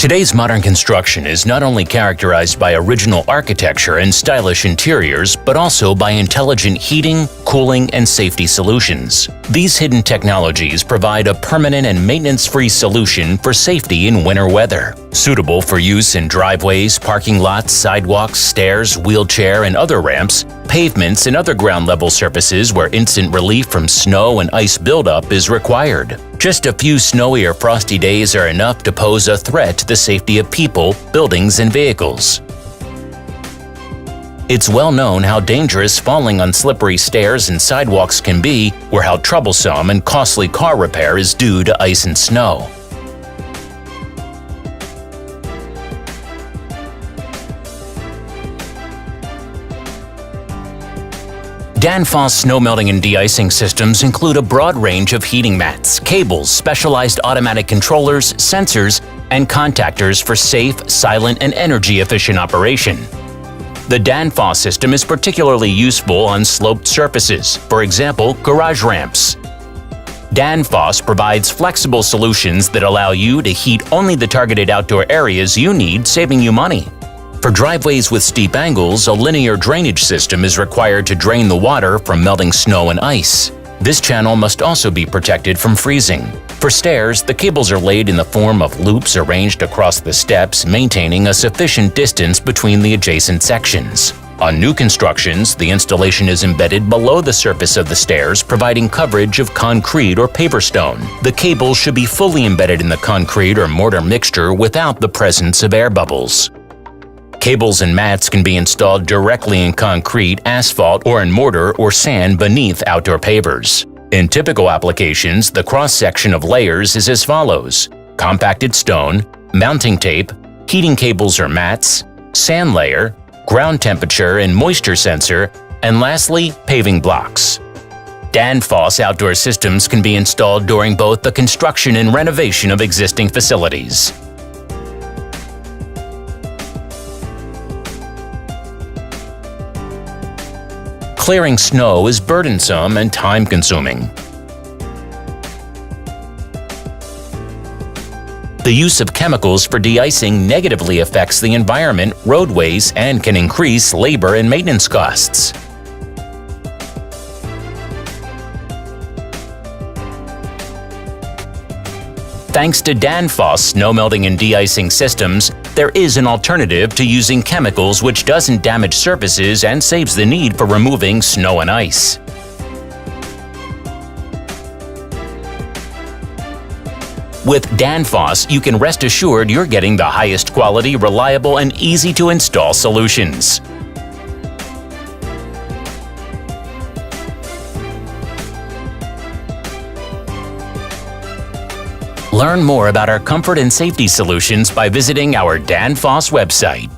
Today's modern construction is not only characterized by original architecture and stylish interiors, but also by intelligent heating, cooling, and safety solutions. These hidden technologies provide a permanent and maintenance-free solution for safety in winter weather. Suitable for use in driveways, parking lots, sidewalks, stairs, wheelchair, and other ramps, pavements, and other ground-level surfaces where instant relief from snow and ice buildup is required. Just a few snowy or frosty days are enough to pose a threat to the safety of people, buildings, and vehicles. It's well known how dangerous falling on slippery stairs and sidewalks can be, or how troublesome and costly car repair is due to ice and snow. Danfoss snow melting and de-icing systems include a broad range of heating mats, cables, specialized automatic controllers, sensors, and contactors for safe, silent, and energy-efficient operation. The Danfoss system is particularly useful on sloped surfaces, for example, garage ramps. Danfoss provides flexible solutions that allow you to heat only the targeted outdoor areas you need, saving you money. For driveways with steep angles, a linear drainage system is required to drain the water from melting snow and ice. This channel must also be protected from freezing. For stairs, the cables are laid in the form of loops arranged across the steps, maintaining a sufficient distance between the adjacent sections. On new constructions, the installation is embedded below the surface of the stairs, providing coverage of concrete or paver stone. The cables should be fully embedded in the concrete or mortar mixture without the presence of air bubbles. Cables and mats can be installed directly in concrete, asphalt, or in mortar or sand beneath outdoor pavers. In typical applications, the cross-section of layers is as follows: compacted stone, mounting tape, heating cables or mats, sand layer, ground temperature and moisture sensor, and lastly, paving blocks. Danfoss outdoor systems can be installed during both the construction and renovation of existing facilities. Clearing snow is burdensome and time-consuming. The use of chemicals for de-icing negatively affects the environment, roadways, and can increase labor and maintenance costs. Thanks to Danfoss snow melting and de-icing systems, there is an alternative to using chemicals which doesn't damage surfaces and saves the need for removing snow and ice. With Danfoss, you can rest assured you're getting the highest quality, reliable, and easy-to-install solutions. Learn more about our comfort and safety solutions by visiting our Danfoss website.